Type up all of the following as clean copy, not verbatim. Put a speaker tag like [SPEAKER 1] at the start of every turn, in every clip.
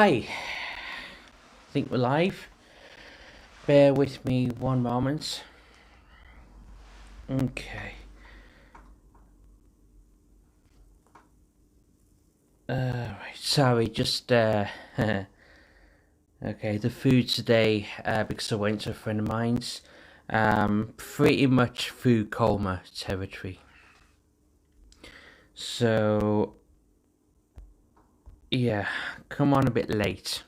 [SPEAKER 1] Hi, I think we're live. Bear with me one moment. Okay. Right, sorry, just okay, the food today, because I went to a friend of mine's, pretty much food coma territory. So, yeah, come on a bit late.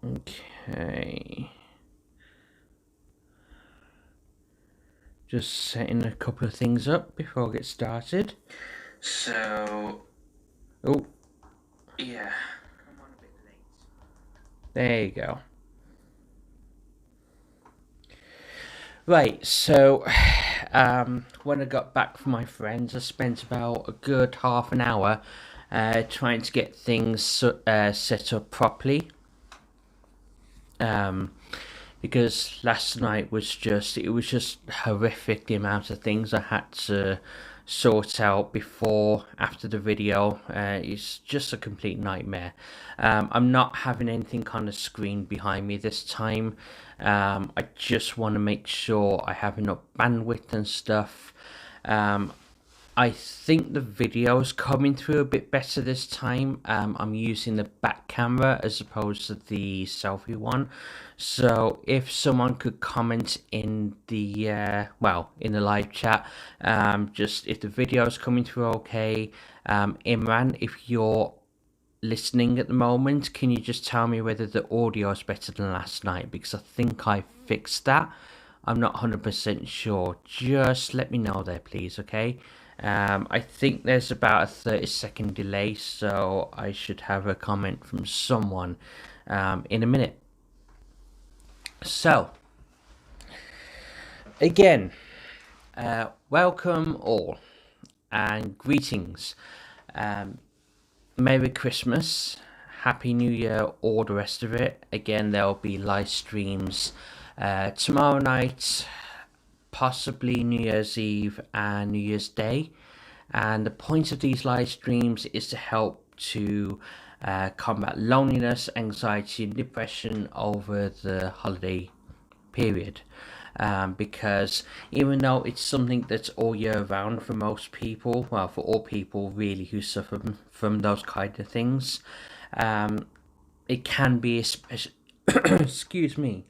[SPEAKER 1] Okay. Just setting a couple of things up before I get started. So, oh, yeah, come on a bit late. There you go. Right, so when I got back from my friends, I spent about a good half an hour trying to get things set up properly. Because last night was just horrific, the amount of things I had to sort out after the video. It's just a complete nightmare. I'm not having anything on the screen behind me this time. I just want to make sure I have enough bandwidth and stuff. I think the video's coming through a bit better this time. I'm using the back camera as opposed to the selfie one. So if someone could comment in the in the live chat, just if the video's coming through okay. Imran, if you're listening at the moment, can you just tell me whether the audio is better than last night? Because I think I fixed that. I'm not 100% sure. Just let me know there, please, okay? I think there's about a 30-second delay, so I should have a comment from someone in a minute. So, again, welcome all and greetings. Merry Christmas, Happy New Year, all the rest of it. Again, there'll be live streams tomorrow night, possibly New Year's Eve and New Year's Day. And the point of these live streams is to help to combat loneliness, anxiety, and depression over the holiday period. Because even though it's something that's all year round for most people, well, for all people really who suffer from those kind of things, it can be especially excuse me.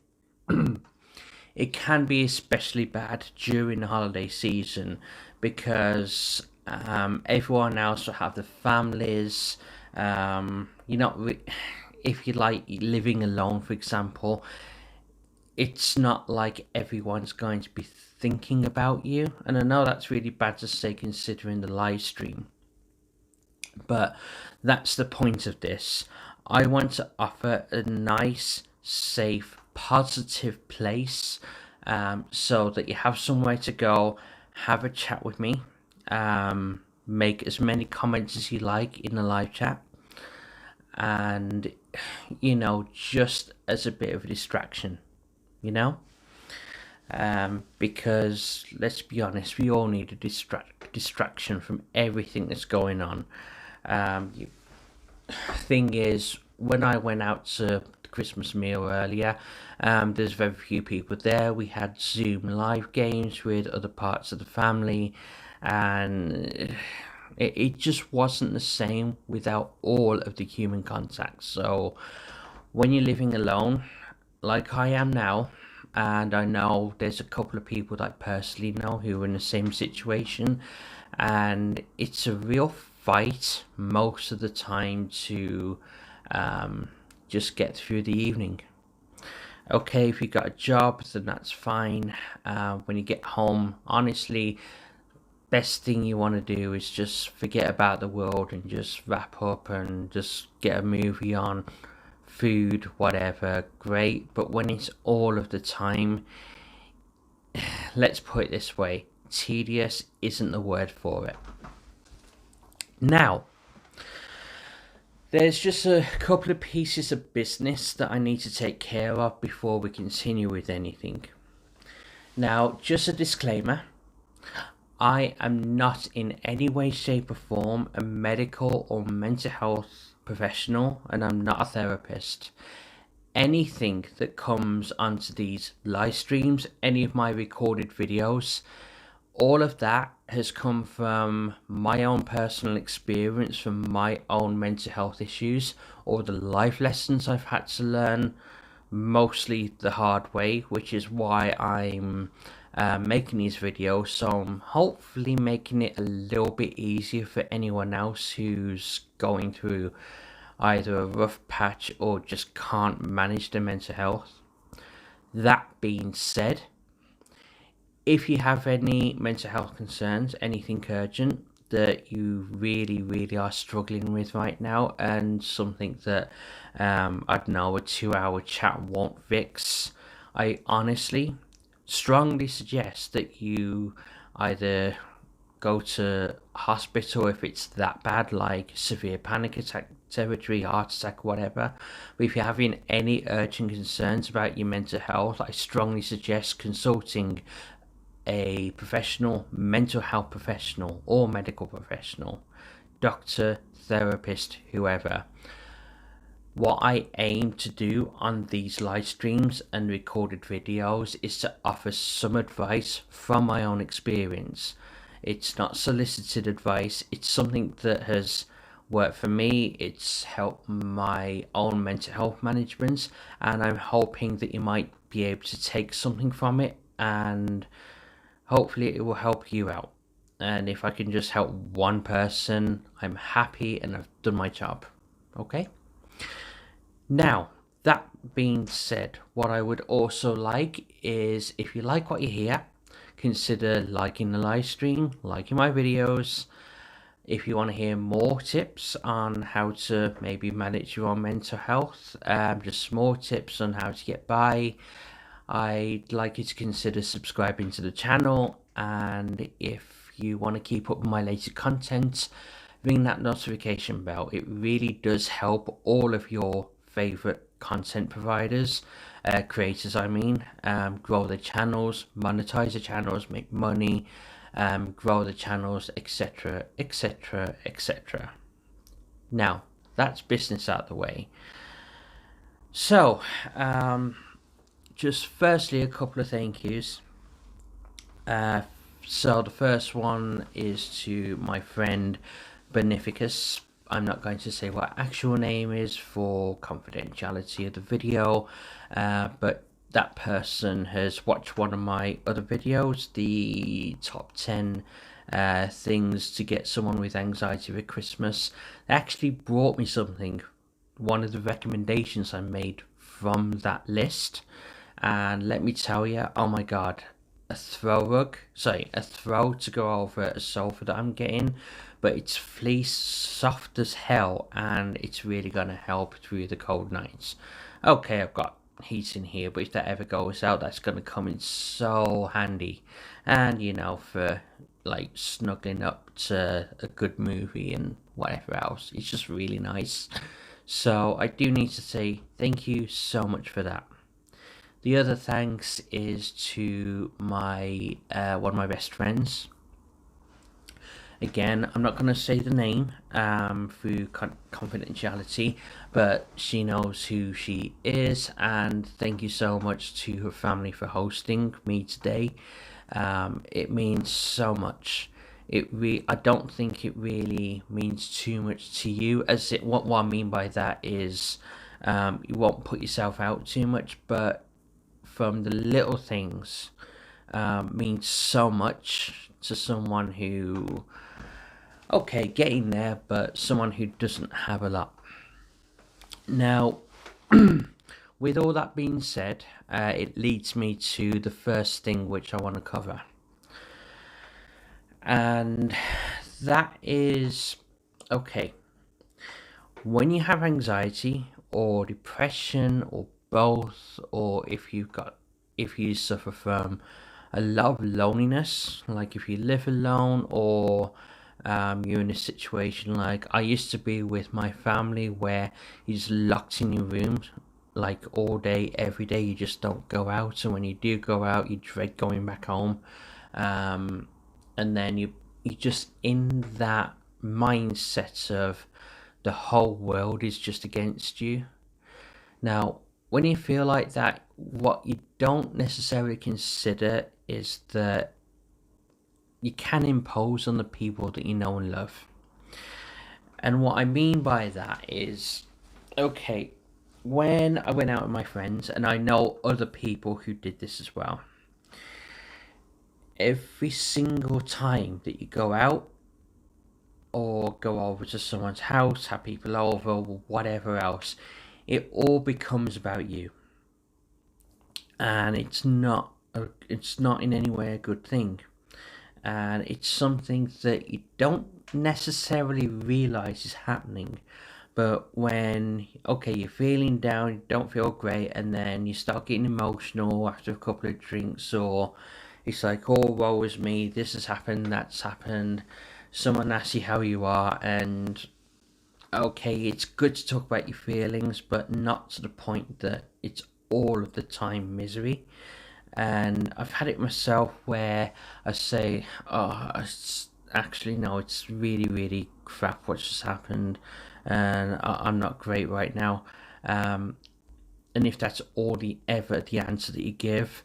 [SPEAKER 1] It can be especially bad during the holiday season because everyone else will have the families. If you like living alone, for example, it's not like everyone's going to be thinking about you. And I know that's really bad to say considering the live stream, but that's the point of this. I want to offer a nice, safe, positive place so that you have somewhere to go, have a chat with me, make as many comments as you like in the live chat, and just as a bit of a distraction, because let's be honest, we all need a distraction from everything that's going on. Thing is, when I went out to the Christmas meal earlier, there's very few people there. We had Zoom live games with other parts of the family, and it just wasn't the same without all of the human contact. So when you're living alone, like I am now, and I know there's a couple of people that I personally know who are in the same situation, and it's a real fight most of the time to just get through the evening. Okay, if you got a job, then that's fine. When you get home, honestly, best thing you want to do is just forget about the world and just wrap up and just get a movie on, food, whatever, great. But when it's all of the time, let's put it this way, tedious isn't the word for it. Now, there's just a couple of pieces of business that I need to take care of before we continue with anything. Now, just a disclaimer, I am not in any way, shape, or form a medical or mental health professional, and I'm not a therapist. Anything that comes onto these live streams, any of my recorded videos, all of that has come from my own personal experience, from my own mental health issues, or the life lessons I've had to learn, mostly the hard way, which is why I'm making these videos. So I'm hopefully making it a little bit easier for anyone else who's going through either a rough patch or just can't manage their mental health. That being said, if you have any mental health concerns, anything urgent that you really are struggling with right now, and something that I don't know, a 2-hour chat won't fix, I honestly strongly suggest that you either go to hospital if it's that bad, like severe panic attack territory, heart attack, whatever. But if you're having any urgent concerns about your mental health, I strongly suggest consulting a professional, mental health professional or medical professional, doctor, therapist, whoever. What I aim to do on these live streams and recorded videos is to offer some advice from my own experience. It's not solicited advice, it's something that has worked for me, it's helped my own mental health management, and I'm hoping that you might be able to take something from it, and hopefully it will help you out. And if I can just help one person, I'm happy and I've done my job. Okay? Now, that being said, what I would also like is, if you like what you hear, consider liking the live stream, liking my videos. If you want to hear more tips on how to maybe manage your own mental health, just more tips on how to get by, I'd like you to consider subscribing to the channel. And if you want to keep up with my latest content, ring that notification bell. It really does help all of your favorite content providers, creators I mean, grow their channels, monetize the channels, make money, grow the channels, etc, etc, etc. Now, that's business out of the way. So, just firstly, a couple of thank yous. So the first one is to my friend Beneficus. I'm not going to say what actual name is for confidentiality of the video, but that person has watched one of my other videos, the top 10 things to get someone with anxiety for Christmas. They actually brought me something, one of the recommendations I made from that list, and let me tell you, oh my god, a throw to go over a sofa that I'm getting, but it's fleece, soft as hell, and it's really gonna help through the cold nights. Okay, I've got heat in here, but if that ever goes out, that's gonna come in so handy. And you know, for like snuggling up to a good movie and whatever else, it's just really nice. So I do need to say thank you so much for that. The other thanks is to my one of my best friends. Again, I'm not going to say the name through confidentiality, but she knows who she is, and thank you so much to her family for hosting me today. It means so much. I don't think it really means too much to you. What I mean by that is you won't put yourself out too much, but from the little things means so much to someone who, okay, getting there, but someone who doesn't have a lot. Now, with all that being said, it leads me to the first thing which I want to cover. And that is, okay, when you have anxiety or depression or both, or if you suffer from a lot of loneliness, like if you live alone, or you're in a situation like I used to be with my family, where you're just locked in your room like all day, every day. You just don't go out, and when you do go out, you dread going back home. and then you're just in that mindset of the whole world is just against you. Now, when you feel like that, what you don't necessarily consider is that you can impose on the people that you know and love. And what I mean by that is, okay, when I went out with my friends, and I know other people who did this as well, every single time that you go out or go over to someone's house, have people over, or whatever else, it all becomes about you. And it's not in any way a good thing. And it's something that you don't necessarily realize is happening. But when, okay, you're feeling down, you don't feel great, and then you start getting emotional after a couple of drinks, or it's like, oh, woe is me, this has happened, that's happened, someone asks you how you are, and okay, it's good to talk about your feelings, but not to the point that it's all of the time misery. And I've had it myself where I say, oh, actually, no, it's really, really crap what's just happened, and I'm not great right now. And if that's all the answer that you give,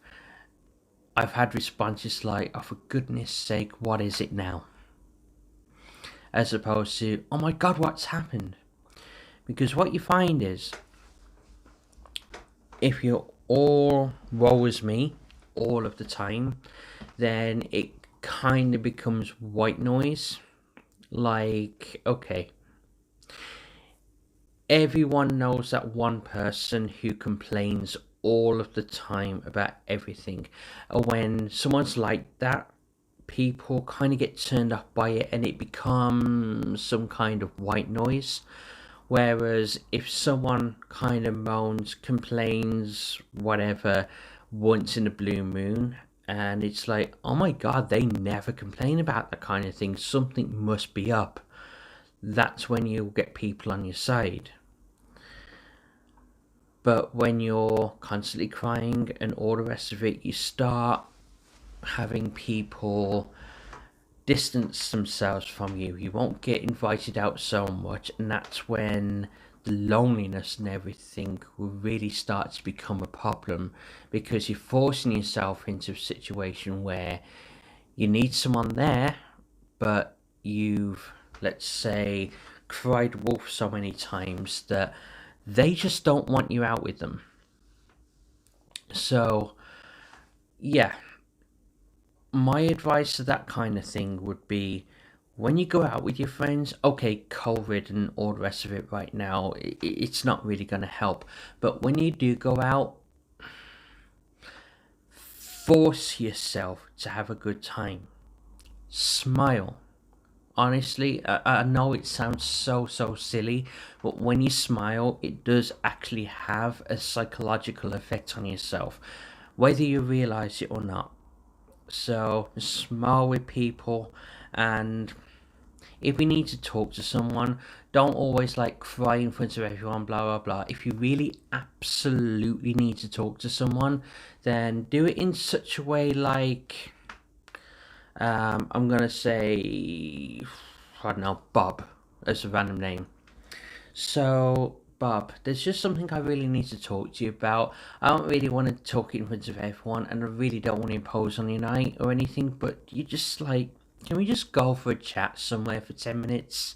[SPEAKER 1] I've had responses like, oh, for goodness sake, what is it now? As opposed to, oh my god, what's happened? Because what you find is, if you're all woe is me all of the time, then it kind of becomes white noise. Like, okay, everyone knows that one person who complains all of the time about everything. And when someone's like that, people kind of get turned off by it, and it becomes some kind of white noise. Whereas if someone kind of moans, complains, whatever, once in a blue moon, and it's like, oh my god, they never complain about that kind of thing, something must be up, that's when you'll get people on your side. But when you're constantly crying and all the rest of it, you start having people distance themselves from you. You won't get invited out so much, and that's when the loneliness and everything will really start to become a problem, because you're forcing yourself into a situation where you need someone there, but you've, let's say, cried wolf so many times that they just don't want you out with them. So, yeah, my advice to that kind of thing would be, when you go out with your friends, okay, COVID and all the rest of it right now, it's not really going to help. But when you do go out, force yourself to have a good time. Smile. Honestly, I know it sounds so silly, but when you smile, it does actually have a psychological effect on yourself, whether you realize it or not. So smile with people, and if you need to talk to someone, don't always like cry in front of everyone, blah blah blah. If you really absolutely need to talk to someone, then do it in such a way like, I'm gonna say, I don't know, Bob as a random name. So, Bob, there's just something I really need to talk to you about. I don't really want to talk in front of everyone, and I really don't want to impose on your night or anything, but you just like, can we just go for a chat somewhere for 10 minutes?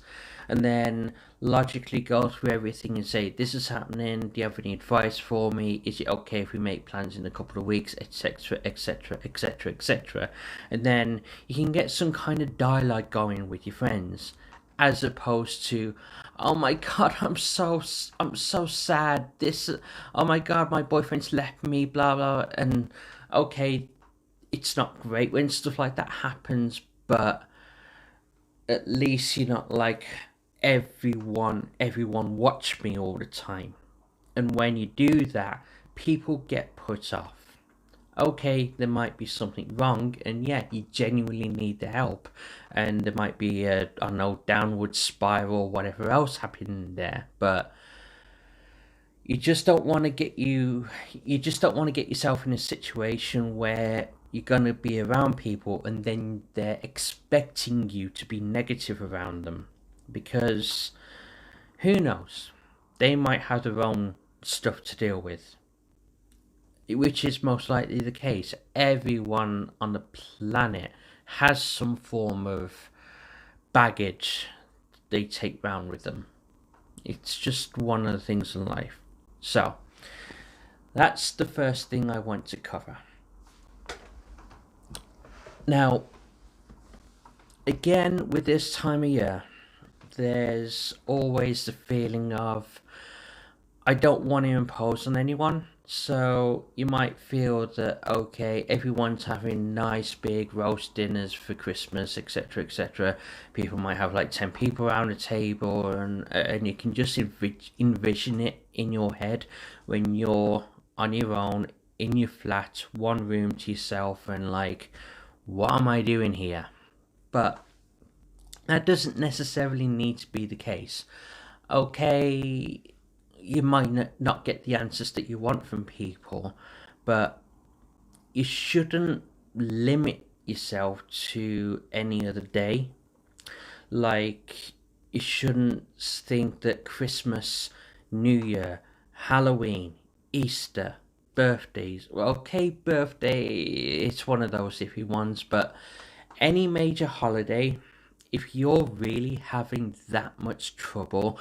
[SPEAKER 1] And then logically go through everything and say, this is happening, do you have any advice for me? Is it okay if we make plans in a couple of weeks, etc., etc., etc., etc.? And then you can get some kind of dialogue going with your friends, as opposed to, oh my god, I'm so sad, this, oh my god, my boyfriend's left me, blah blah. And okay, it's not great when stuff like that happens, but at least you're not like, everyone watch me all the time. And when you do that, people get put off. Okay, there might be something wrong, and yeah, you genuinely need the help, and there might be a, I don't know, downward spiral, whatever else happening there, but you just don't want to get yourself in a situation where you're going to be around people and then they're expecting you to be negative around them, because who knows, they might have their own stuff to deal with, which is most likely the case. Everyone on the planet has some form of baggage they take round with them. It's just one of the things in life. So that's the first thing I want to cover. Now, again, with this time of year, there's always the feeling of, I don't want to impose on anyone. So you might feel that, okay, everyone's having nice big roast dinners for Christmas, etc., etc. People might have like 10 people around a table, and you can just envision it in your head when you're on your own in your flat, one room to yourself, and like, what am I doing here? But that doesn't necessarily need to be the case. Okay, you might not get the answers that you want from people, but you shouldn't limit yourself to any other day. Like, you shouldn't think that Christmas, New Year, Halloween, Easter, birthdays, well, okay, birthday, it's one of those iffy ones, but any major holiday, if you're really having that much trouble,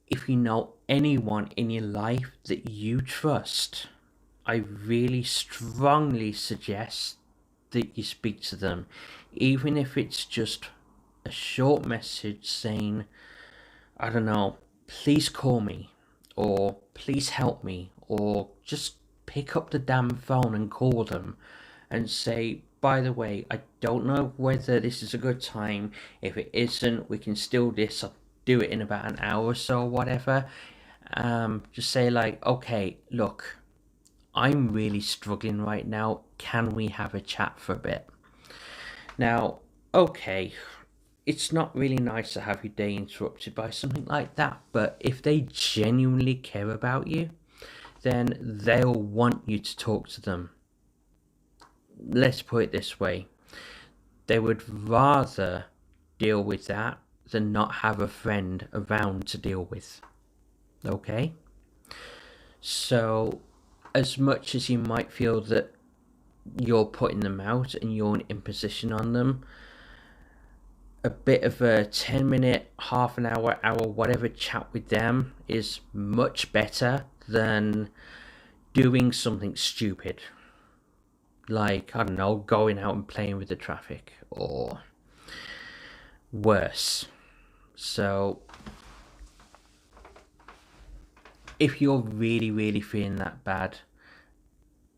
[SPEAKER 1] if you know anyone in your life that you trust, I really strongly suggest that you speak to them, even if it's just a short message saying, I don't know, please call me, or please help me, or just pick up the damn phone and call them and say, by the way, I don't know whether this is a good time. If it isn't, we can still do it in about an hour or so, or whatever. Just say like, okay, look, I'm really struggling right now. Can we have a chat for a bit? Now, okay, it's not really nice to have your day interrupted by something like that, but if they genuinely care about you, then they'll want you to talk to them. Let's put it this way. They would rather deal with that than not have a friend around to deal with. Okay? So, as much as you might feel that you're putting them out and you're an imposition on them, a bit of a 10-minute, half an hour, whatever chat with them is much better than doing something stupid. Like, I don't know, going out and playing with the traffic, or worse. So, if you're really, really feeling that bad,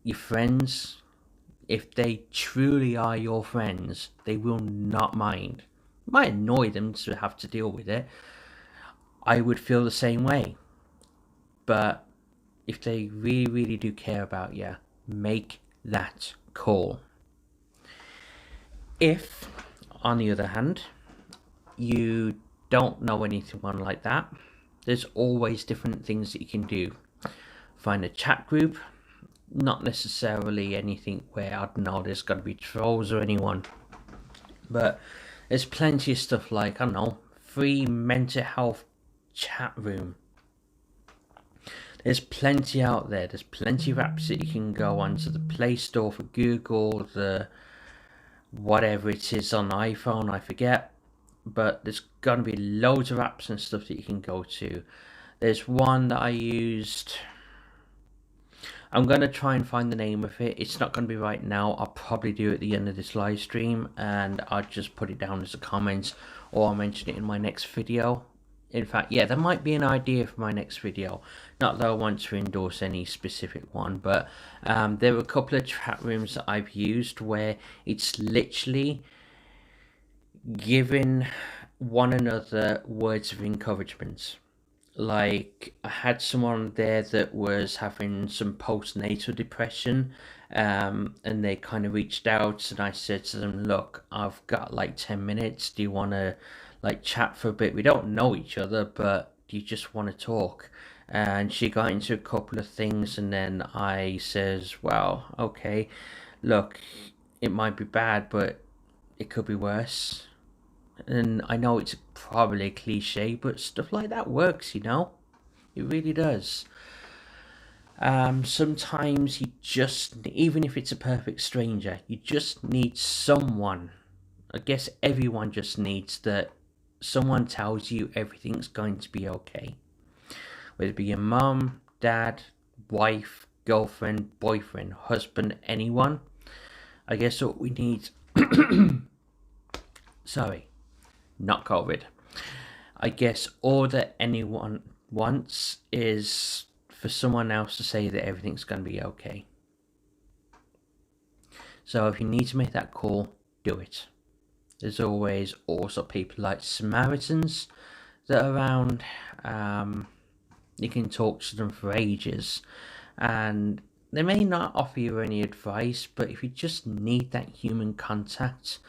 [SPEAKER 1] your friends, if they truly are your friends, they will not mind. It might annoy them to have to deal with it. I would feel the same way. But if they really, really do care about you, make that call. If, on the other hand, you don't know anyone like that, there's always different things that you can do. Find a chat group, not necessarily anything where, I don't know, there's got to be trolls or anyone, but there's plenty of stuff like, I don't know, free mental health chat room. There's plenty out there. There's plenty of apps that you can go onto the Play Store for Google, the whatever it is on iPhone, I forget, but there's gonna be loads of apps and stuff that you can go to. There's one that I used, I'm gonna try and find the name of it. It's not gonna be right now. I'll probably do it at the end of this live stream, and I'll just put it down as a comment, or I'll mention it in my next video. In fact, yeah, that might be an idea for my next video. Not that I want to endorse any specific one, but there are a couple of chat rooms that I've used where it's literally giving one another words of encouragement. Like, I had someone there that was having some postnatal depression, and they kind of reached out, and I said to them, look, I've got like 10 minutes. Do you want to like chat for a bit? We don't know each other, but do you just want to talk? And she got into a couple of things, and then I says, well, okay, Look, it might be bad, but it could be worse. And I know it's probably a cliche, but stuff like that works, you know? It really does. Sometimes you just, even if it's a perfect stranger, you just need someone. I guess everyone just needs that someone tells you everything's going to be okay. Whether it be your mum, dad, wife, girlfriend, boyfriend, husband, anyone. I guess what we need, sorry, not COVID. I guess all that anyone wants is for someone else to say that everything's going to be okay. So if you need to make that call, do it. There's always also people like Samaritans that are around. You can talk to them for ages, and they may not offer you any advice, but if you just need that human contact,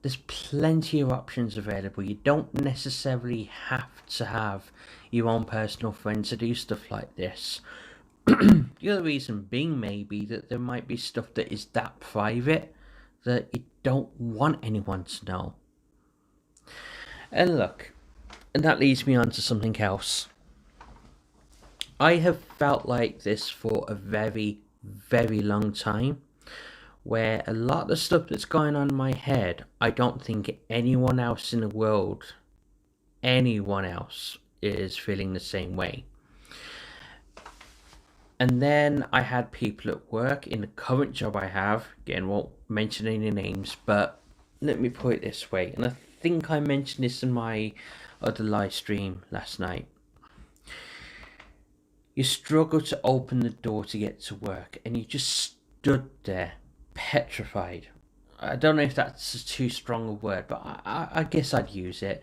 [SPEAKER 1] there's plenty of options available. You don't necessarily have to have your own personal friend to do stuff like this. The other reason being maybe that there might be stuff that is that private that you don't want anyone to know. And look, and that leads me on to something else. I have felt like this for a very, very long time, where a lot of the stuff that's going on in my head, I don't think anyone else in the world, anyone else, is feeling the same way. And then I had people at work in the current job I have, again, won't mention any names, but let me put it this way, and I think I mentioned this in my other live stream last night. You struggle to open the door to get to work, and you just stood there, petrified. I don't know if that's a too strong a word, but I guess I'd use it.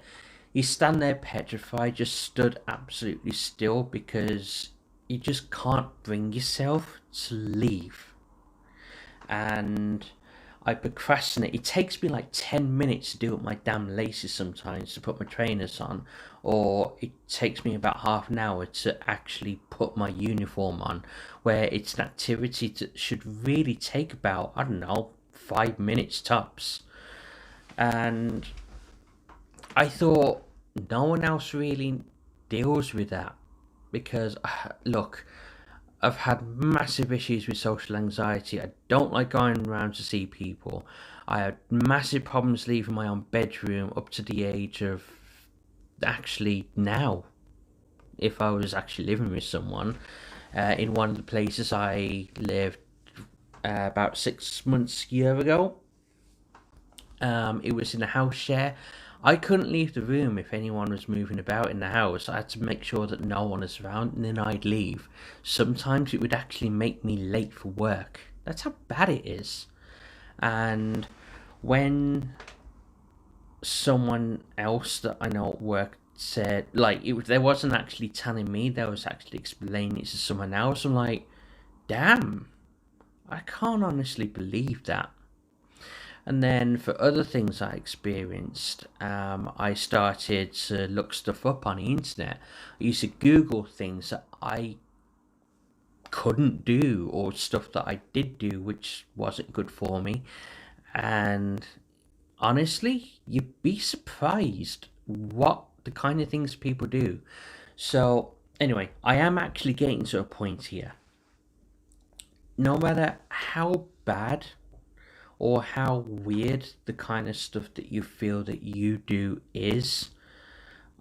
[SPEAKER 1] You stand there petrified, just stood absolutely still because you just can't bring yourself to leave. And I procrastinate. It takes me like 10 minutes to do up my damn laces sometimes, to put my trainers on, or it takes me about half an hour to actually put my uniform on, where it's an activity that should really take about, I don't know, 5 minutes tops. And I thought no one else really deals with that because, look, I've had massive issues with social anxiety. I don't like going around to see people. I had massive problems leaving my own bedroom up to the age of actually now. If I was actually living with someone, in one of the places I lived about 6 months, year ago, it was in a house share. I couldn't leave the room if anyone was moving about in the house. I had to make sure that no one was around and then I'd leave. Sometimes it would actually make me late for work. That's how bad it is. And when someone else that I know at work said, like, they wasn't actually telling me, they was actually explaining it to someone else, I'm like, damn, I can't honestly believe that. And then for other things I experienced, I started to look stuff up on the internet. I used to Google things that I couldn't do or stuff that I did do which wasn't good for me. And honestly, you'd be surprised what the kind of things people do. So anyway, I am actually getting to a point here. No matter how bad or how weird the kind of stuff that you feel that you do is,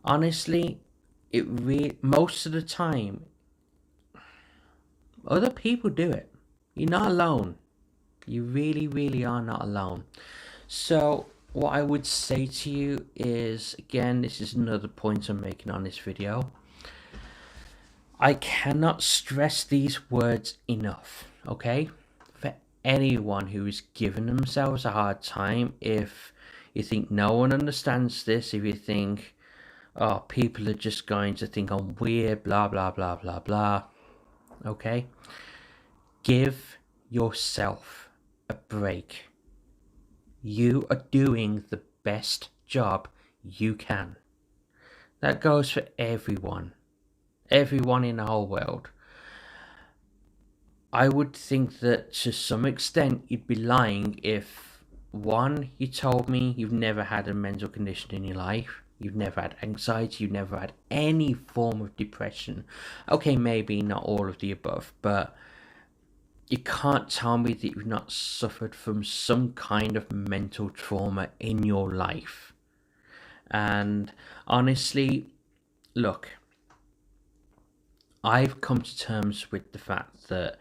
[SPEAKER 1] honestly, most of the time other people do it. You're not alone. You really, really are not alone. So what I would say to you is, again, this is another point I'm making on this video, I cannot stress these words enough, okay? For anyone who is giving themselves a hard time, if you think no one understands this, if you think, oh, people are just going to think I'm weird, blah, blah, blah, blah, blah, okay? Give yourself a break. You are doing the best job you can. That goes for everyone in the whole world. I would think that to some extent you'd be lying if, one, you told me you've never had a mental condition in your life, you've never had anxiety, you've never had any form of depression. Okay, maybe not all of the above, but you can't tell me that you've not suffered from some kind of mental trauma in your life. And honestly, look, I've come to terms with the fact that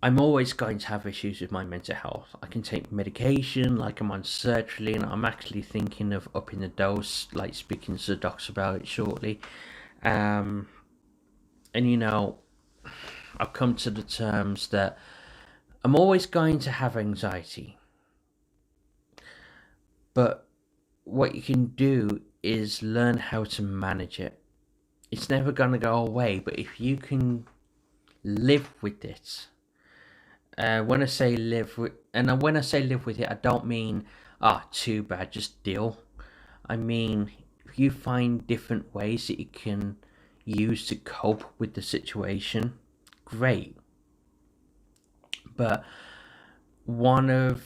[SPEAKER 1] I'm always going to have issues with my mental health. I can take medication, like I'm on sertraline. I'm actually thinking of upping the dose, like speaking to the doctor about it shortly. Um, and I've come to the terms that I'm always going to have anxiety. But what you can do is learn how to manage it. It's never going to go away, but if you can live with it, when I say live with, and when I say live with it, I don't mean, too bad, just deal. I mean, if you find different ways that you can use to cope with the situation, great. But one of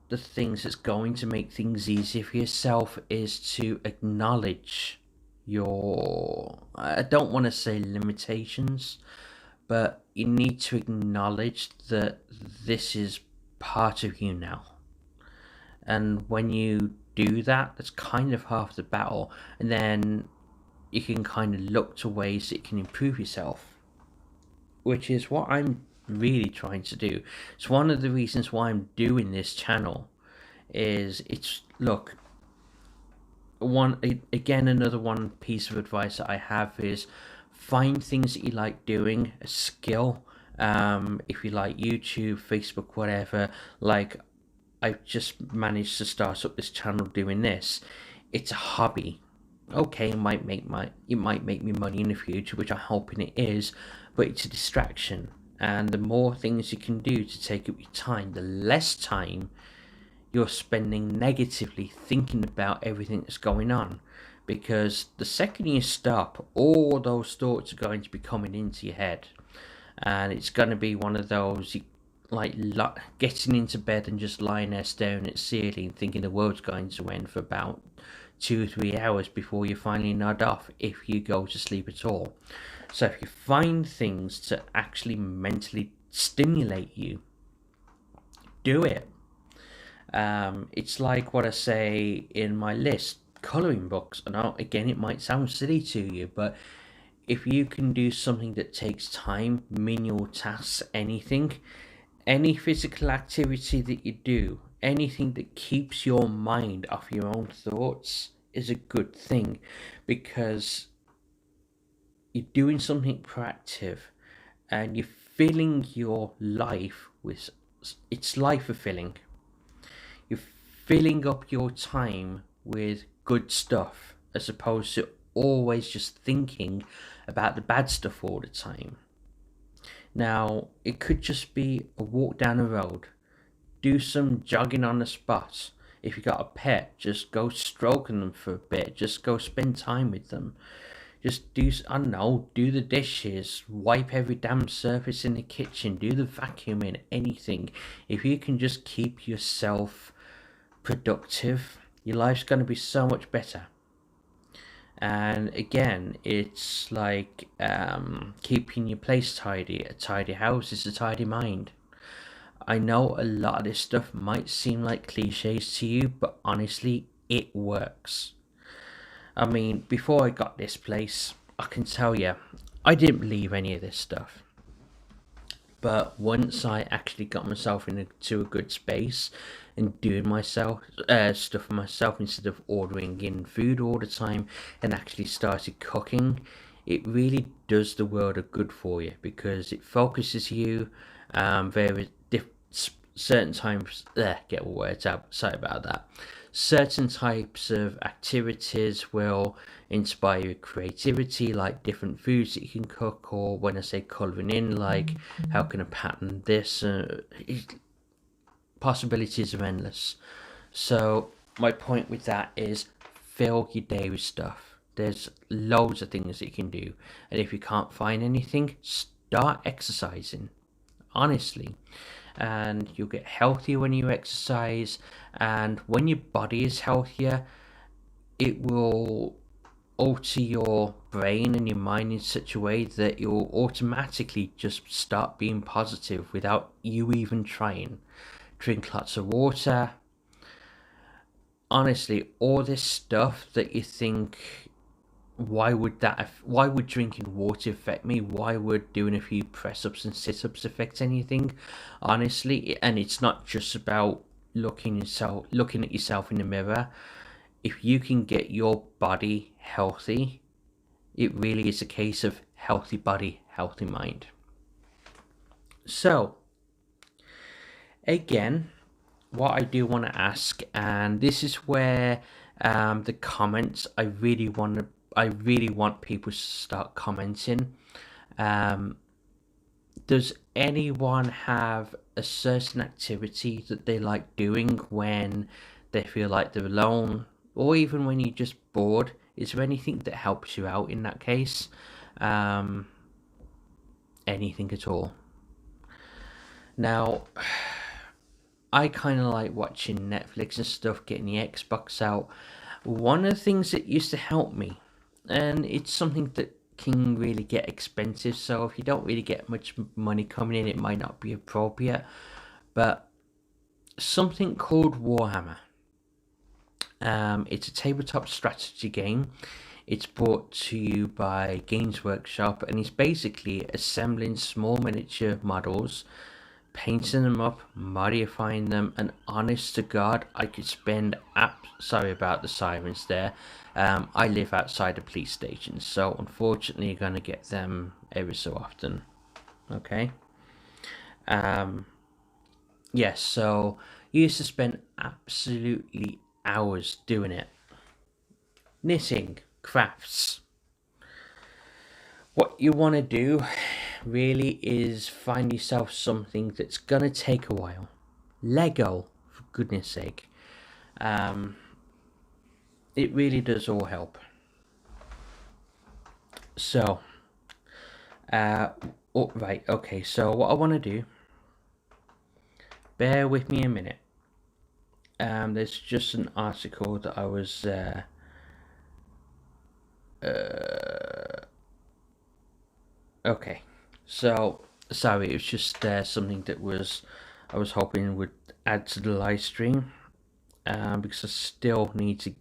[SPEAKER 1] the things that's going to make things easier for yourself is to acknowledge your, I don't want to say limitations, but you need to acknowledge that this is part of you now. And when you do that, that's kind of half the battle. And then you can kind of look to ways that you can improve yourself, which is what I'm really trying to do. It's one of the reasons why I'm doing this channel. Look, another one piece of advice that I have is find things that you like doing, a skill. If you like YouTube, Facebook, whatever, like I've just managed to start up this channel doing this. It's a hobby. Okay, it might make me money in the future, which I'm hoping it is, but it's a distraction. And the more things you can do to take up your time, the less time you're spending negatively thinking about everything that's going on. Because the second you stop, all those thoughts are going to be coming into your head. And it's going to be one of those, like getting into bed and just lying there staring at the ceiling thinking the world's going to end for about 2 or 3 hours before you finally nod off, if you go to sleep at all. So if you find things to actually mentally stimulate you, do it. It's like what I say in my list, colouring books. And again, it might sound silly to you, but if you can do something that takes time, menial tasks, anything, any physical activity that you do, anything that keeps your mind off your own thoughts is a good thing, because you're doing something proactive and you're filling your life with, it's life fulfilling. You're filling up your time with good stuff as opposed to always just thinking about the bad stuff all the time. Now, it could just be a walk down the road, do some jogging on the spot. If you got a pet, just go stroking them for a bit, just go spend time with them. Just do, I don't know, do the dishes, wipe every damn surface in the kitchen, do the vacuuming, anything. If you can just keep yourself productive, your life's going to be so much better. And again, it's like keeping your place tidy. A tidy house is a tidy mind. I know a lot of this stuff might seem like cliches to you, but honestly, it works. I mean, before I got this place, I can tell you, I didn't believe any of this stuff. But once I actually got myself into a good space and doing myself stuff for myself instead of ordering in food all the time, and actually started cooking, it really does the world of good for you, because it focuses you. Certain times, get words out. Sorry about that. Certain types of activities will inspire your creativity, like different foods that you can cook, or when I say colouring in, like how can I pattern this? Possibilities are endless. So my point with that is fill your day with stuff. There's loads of things that you can do, and if you can't find anything, stop start exercising, honestly. And you'll get healthier when you exercise, and when your body is healthier, it will alter your brain and your mind in such a way that you'll automatically just start being positive without you even trying. Drink lots of water. Honestly, all this stuff that you think, why would drinking water affect me? Why would doing a few press-ups and sit-ups affect anything? Honestly, and it's not just about looking at yourself in the mirror. If you can get your body healthy, it really is a case of healthy body, healthy mind. So, again, what I do want to ask, and this is where the comments, I really want people to start commenting. Does anyone have a certain activity that they like doing when they feel like they're alone, or even when you're just bored? Is there anything that helps you out in that case? Anything at all? Now, I kind of like watching Netflix and stuff, getting the Xbox out. One of the things that used to help me, and it's something that can really get expensive, so if you don't really get much money coming in, it might not be appropriate, but something called Warhammer. It's a tabletop strategy game. It's brought to you by Games Workshop, and it's basically assembling small miniature models, painting them up, modifying them, and honest to God, I could spend sorry about the sirens there. I live outside a police station, so unfortunately you're going to get them every so often. Okay. Yes, so you used to spend absolutely hours doing it. Knitting, crafts. What you want to do really is find yourself something that's going to take a while. Lego, for goodness sake. It really does all help. So, right, okay, so what I want to do, bear with me a minute. There's just an article that I was okay, so sorry, it was just something that I was hoping would add to the live stream, because I still need to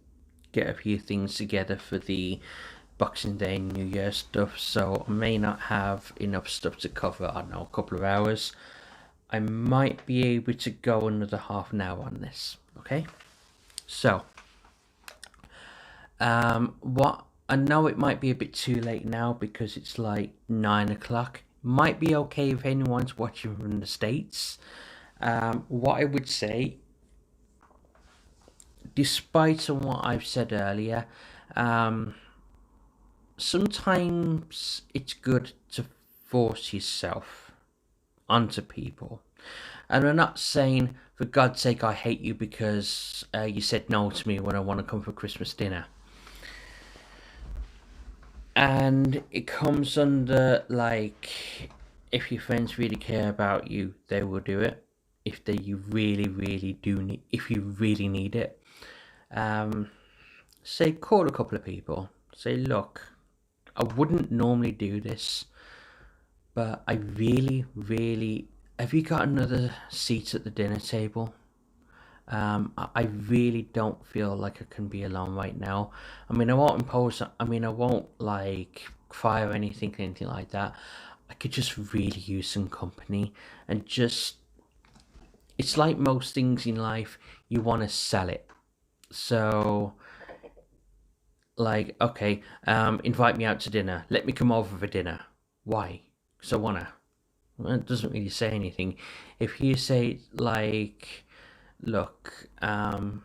[SPEAKER 1] get a few things together for the Boxing Day and New Year stuff, so I may not have enough stuff to cover, I don't know, a couple of hours. I might be able to go another half an hour on this, okay? So, what I know it might be a bit too late now because it's like 9 o'clock. Might be okay if anyone's watching from the States. What I would say, despite on what I've said earlier, sometimes it's good to force yourself onto people. And I'm not saying, for God's sake, I hate you because you said no to me when I want to come for Christmas dinner. And it comes under, like, if your friends really care about you, they will do it. If you really do need, if you really need it. Say, call a couple of people. Say, look, I wouldn't normally do this, but I really, have you got another seat at the dinner table? I really don't feel like I can be alone right now. I mean, I won't impose, I mean, I won't like cry or anything like that. I could just really use some company, and just, it's like most things in life, you want to sell it. So, like, okay, invite me out to dinner. Let me come over for dinner. Why? So I wanna. Well, it doesn't really say anything. If you say, like, look, I'm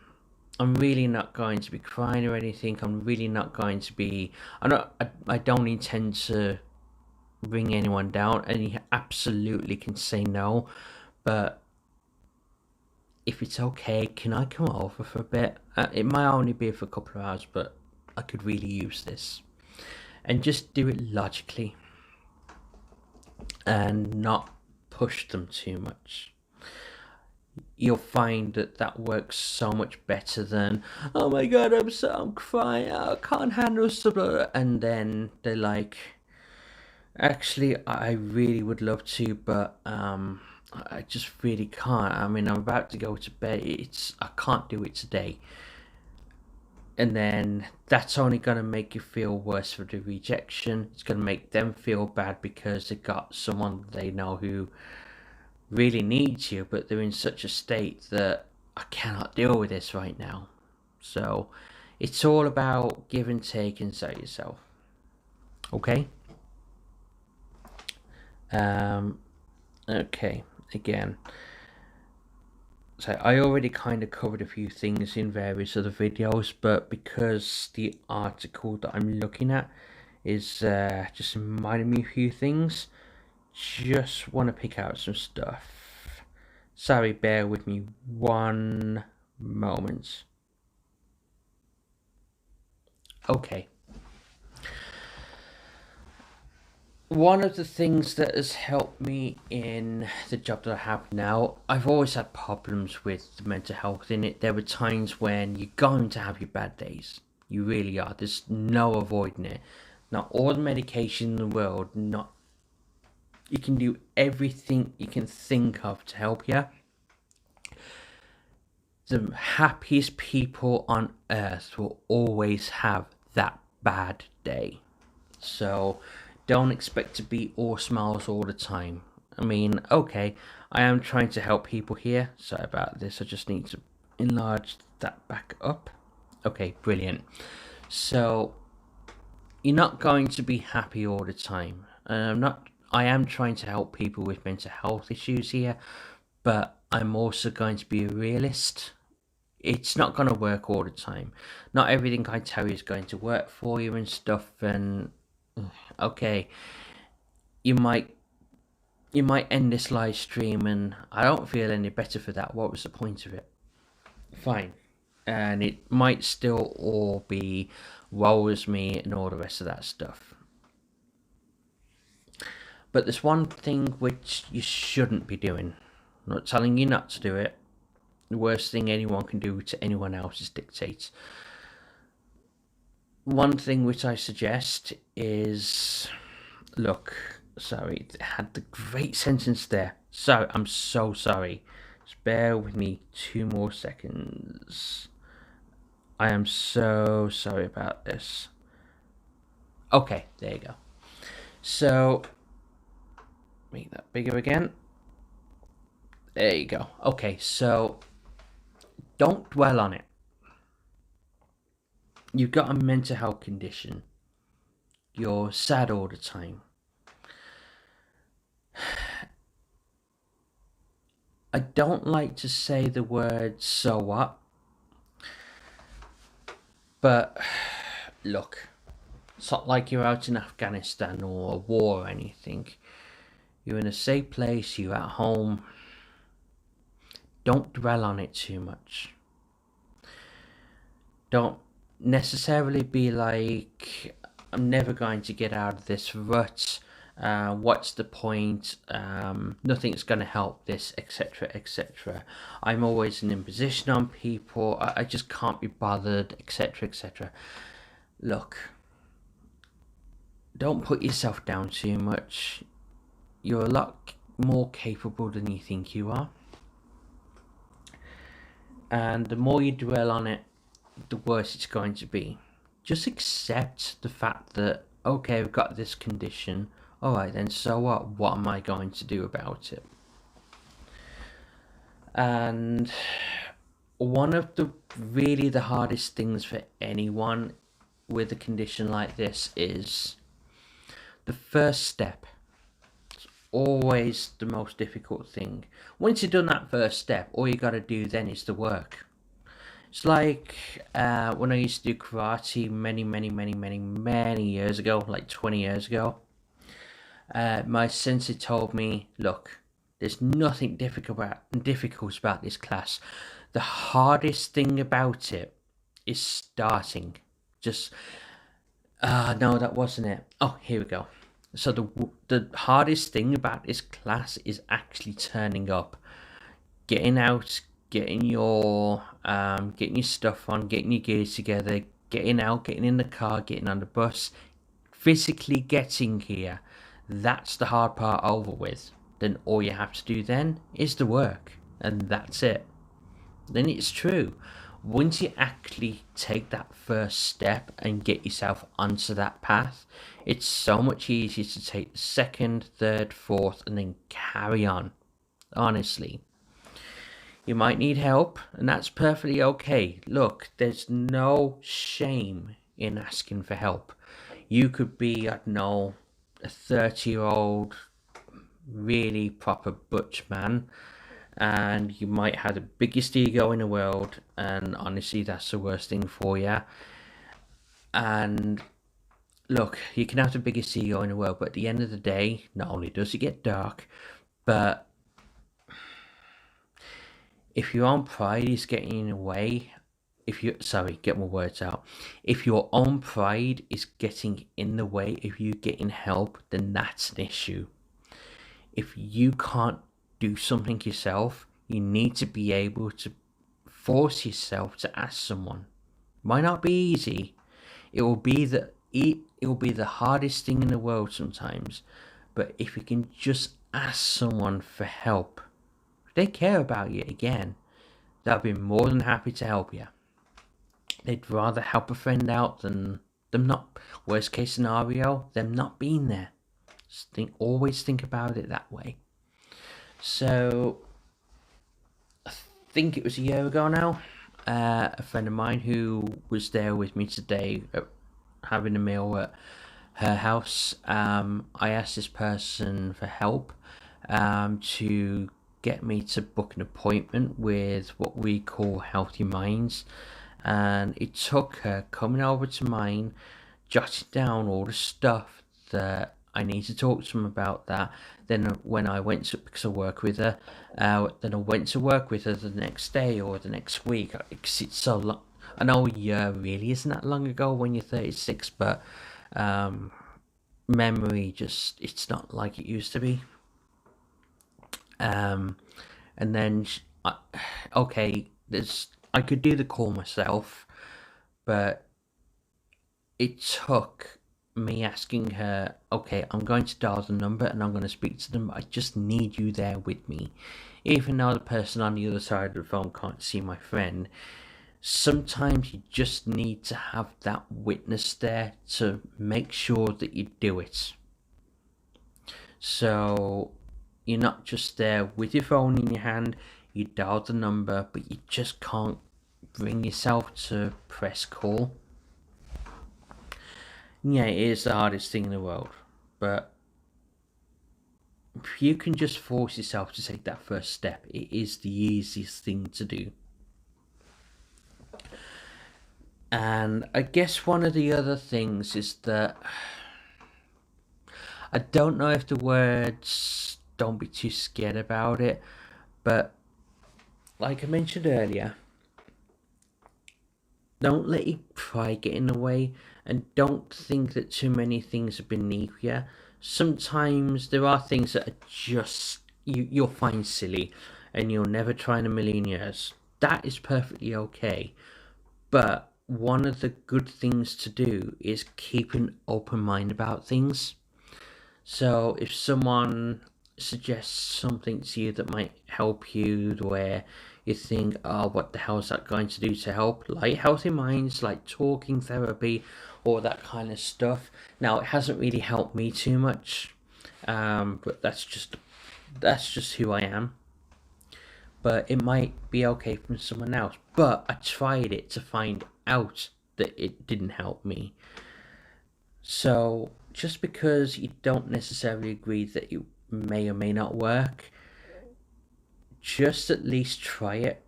[SPEAKER 1] really not going to be crying or anything. I'm really not going to be. I don't intend to bring anyone down, and you absolutely can say no. But if it's okay, can I come over for a bit? It might only be for a couple of hours, but I could really use this. And just do it logically. and not push them too much. You'll find that works so much better than, oh my god, I'm crying, I can't handle stuff, and then they're like, actually, I really would love to, but I just really can't. I mean, I'm about to go to bed. I can't do it today. And then that's only going to make you feel worse for the rejection. It's going to make them feel bad because they got someone they know who really needs you, but they're in such a state that I cannot deal with this right now. So it's all about give and take inside yourself. Okay? Okay, again. So I already kind of covered a few things in various other videos, but because the article that I'm looking at is just reminding me a few things, just want to pick out some stuff. Sorry, bear with me one moment. Okay. One of the things that has helped me in the job that I have now, I've always had problems with the mental health in it. There were times when you're going to have your bad days. You really are. There's no avoiding it. Not all the medication in the world, you can do everything you can think of to help you. The happiest people on earth will always have that bad day. So don't expect to be all smiles all the time. I mean, okay, I am trying to help people here. Sorry about this. I just need to enlarge that back up. Okay, brilliant. So you're not going to be happy all the time. I am trying to help people with mental health issues here, but I'm also going to be a realist. It's not going to work all the time. Not everything I tell you is going to work for you and stuff, and okay, you might end this live stream and I don't feel any better for that. What was the point of it? Fine. And it might still all be woe is me and all the rest of that stuff. But there's one thing which you shouldn't be doing. I'm not telling you not to do it. The worst thing anyone can do to anyone else is dictate. One thing which I suggest is, look, sorry, I had the great sentence there. So, I'm so sorry. Just bear with me 2 more seconds. I am so sorry about this. Okay, there you go. So, make that bigger again. There you go. Okay, so don't dwell on it. You've got a mental health condition. You're sad all the time. I don't like to say the word so what, but look, it's not like you're out in Afghanistan or a war or anything. You're in a safe place, you're at home. Don't dwell on it too much. Don't necessarily be like, I'm never going to get out of this rut. What's the point? Nothing's going to help this, etc., etc. I'm always an imposition on people. I just can't be bothered, etc., etc. Look, don't put yourself down too much. You're a lot more capable than you think you are. And the more you dwell on it, the worse it's going to be. Just accept the fact that, okay, I've got this condition. Alright then, so what? What am I going to do about it? And one of the hardest things for anyone with a condition like this is the first step. It's always the most difficult thing. Once you've done that first step, all you got to do then is the work. It's like when I used to do karate many years ago, like 20 years ago. My sensei told me, look, there's nothing difficult about this class. The hardest thing about it is starting. Just, no, that wasn't it. Oh, here we go. So the hardest thing about this class is actually turning up, getting out, getting your stuff on, getting your gear together, getting out, getting in the car, getting on the bus, physically getting here. That's the hard part over with. Then all you have to do then is the work, and that's it. Then it's true. Once you actually take that first step and get yourself onto that path, it's so much easier to take the second, third, fourth, and then carry on. Honestly, you might need help, and that's perfectly okay. Look, there's no shame in asking for help. You could be, I don't know, a 30-year-old, really proper butch man, and you might have the biggest ego in the world, and honestly that's the worst thing for you. And look, you can have the biggest ego in the world, but at the end of the day, not only does it get dark, but if your own pride is getting in the way, get my words out, if your own pride is getting in the way of you getting help, then that's an issue. If you can't do something yourself, you need to be able to force yourself to ask someone. Might not be easy. It will be the hardest thing in the world sometimes. But if you can just ask someone for help, if they care about you again, they'll be more than happy to help you. They'd rather help a friend out than them not. Worst case scenario, them not being there. Always think about it that way. So I think it was a year ago now. A friend of mine who was there with me today, having a meal at her house. I asked this person for help to get me to book an appointment with what we call Healthy Minds, and it took her coming over to mine, jotting down all the stuff that I need to talk to him about that. Then when I went to, because I work with her, then I went to work with her the next day or the next week. Because it's so long. I know a year really isn't that long ago when you're 36, but memory just, it's not like it used to be. And then, okay, I could do the call myself, but it took me asking her, okay, I'm going to dial the number and I'm going to speak to them. I just need you there with me. Even though the person on the other side of the phone can't see my friend, sometimes you just need to have that witness there to make sure that you do it. So you're not just there with your phone in your hand, you dial the number, but you just can't bring yourself to press call. Yeah, it is the hardest thing in the world, but if you can just force yourself to take that first step, it is the easiest thing to do. And I guess one of the other things is that I don't know if the words don't be too scared about it, but like I mentioned earlier, don't let your pride get in the way, and don't think that too many things are beneath you. Sometimes there are things that are just you'll find silly and you'll never try in a million years. That is perfectly okay. But one of the good things to do is keep an open mind about things. So if someone suggests something to you that might help you, where you think, oh, what the hell is that going to do to help? Like Healthy Minds, like talking therapy, all that kind of stuff. Now, it hasn't really helped me too much, but that's just who I am. But it might be okay from someone else. But I tried it to find out that it didn't help me. So just because you don't necessarily agree that it may or may not work, just at least try it,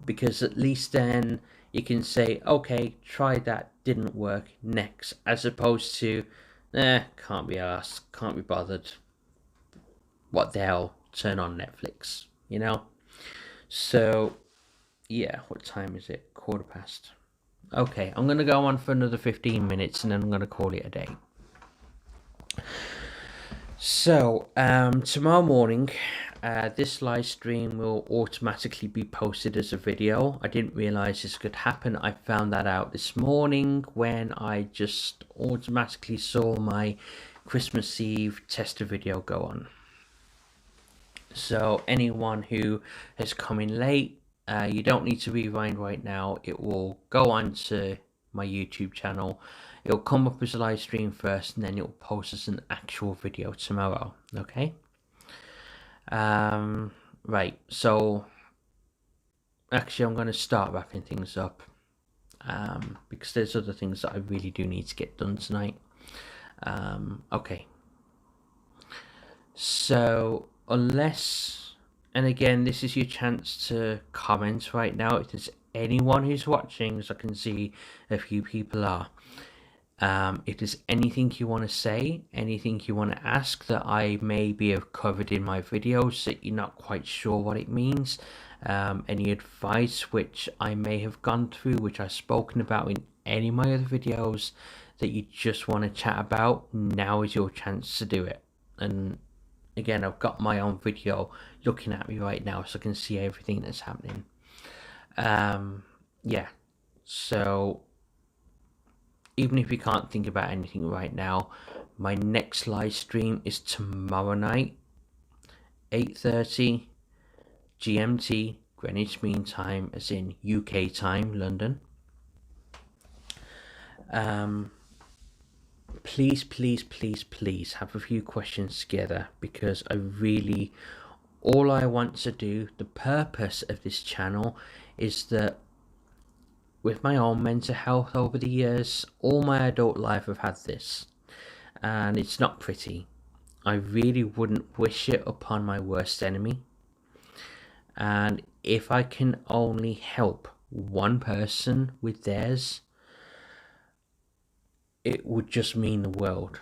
[SPEAKER 1] because at least then you can say, okay, try that, didn't work, next, as opposed to, can't be asked, can't be bothered, what the hell, turn on Netflix, you know? So yeah, what time is it? 1:15. Okay, I'm gonna go on for another 15 minutes and then I'm gonna call it a day. So, tomorrow morning, this live stream will automatically be posted as a video. I didn't realize this could happen. I found that out this morning when I just automatically saw my Christmas Eve tester video go on. So, anyone who has come in late, you don't need to rewind right now. It will go on to my YouTube channel. It'll come up as a live stream first, and then it'll post as an actual video tomorrow. Okay. Right. So, actually, I'm going to start wrapping things up. Because there's other things that I really do need to get done tonight. Okay. So, unless, and again, this is your chance to comment right now. If there's anyone who's watching, as I can see a few people are, if there's anything you want to say, anything you want to ask that I maybe have covered in my videos that you're not quite sure what it means, any advice which I may have gone through, which I've spoken about in any of my other videos that you just want to chat about, now is your chance to do it. And again, I've got my own video looking at me right now, so I can see everything that's happening. Yeah, so even if you can't think about anything right now, my next live stream is tomorrow night, 8:30 GMT, Greenwich Mean Time, as in UK time, London. Please, please, please, please have a few questions together, because all I want to do, the purpose of this channel is that with my own mental health over the years, all my adult life I've had this, and it's not pretty. I really wouldn't wish it upon my worst enemy. And if I can only help one person with theirs, it would just mean the world.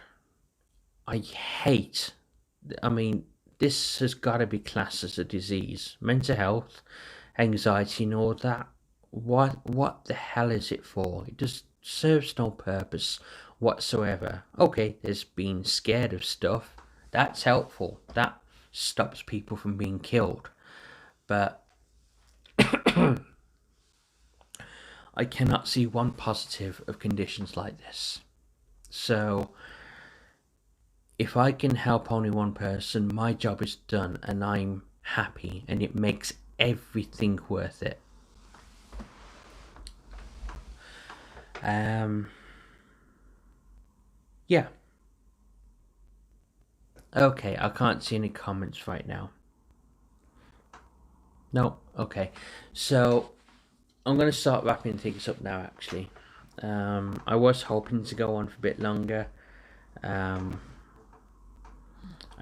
[SPEAKER 1] This has got to be classed as a disease. Mental health, anxiety and all that. What the hell is it for? It just serves no purpose whatsoever. Okay, there's being scared of stuff. That's helpful. That stops people from being killed. But I cannot see one positive of conditions like this. So if I can help only one person, my job is done and I'm happy, and it makes everything worth it. Yeah. Okay, I can't see any comments right now. No, okay. So I'm going to start wrapping things up now, actually. I was hoping to go on for a bit longer. I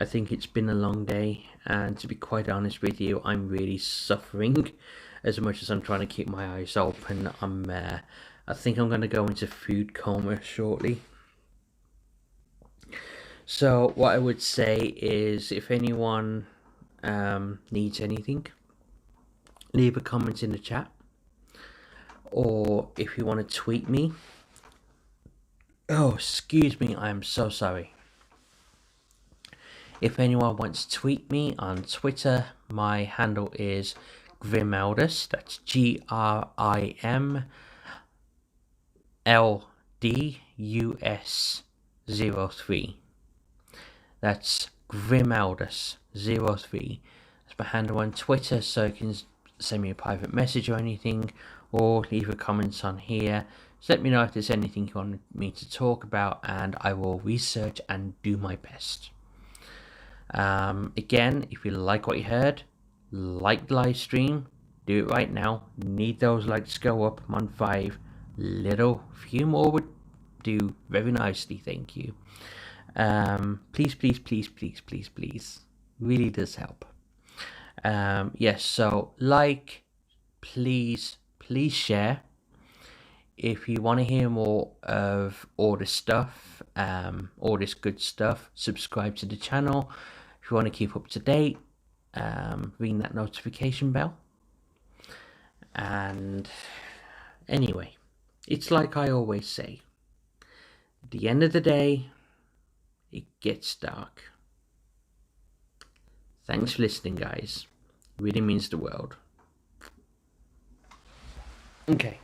[SPEAKER 1] think it's been a long day, and to be quite honest with you, I'm really suffering as much as I'm trying to keep my eyes open. I think I'm going to go into food coma shortly. So what I would say is, if anyone needs anything, leave a comment in the chat, or if you want to tweet me. Oh, excuse me, I am so sorry. If anyone wants to tweet me on Twitter, my handle is Grimaldus. That's GRIMLDUS03. That's Grimaldus03. That's my handle on Twitter, so you can send me a private message or anything, or leave a comment on here. Just let me know if there's anything you want me to talk about, and I will research and do my best. Again, if you like what you heard, like the live stream, do it right now. Need those likes to go up. I'm on 5. Few more would do very nicely, thank you. Please, please, please, please, please, please. Really does help. Yes, so please share. If you want to hear more of all this stuff, all this good stuff, subscribe to the channel. If you want to keep up to date, ring that notification bell. And anyway, it's like I always say, at the end of the day, it gets dark. Thanks for listening, guys. Really means the world. Okay.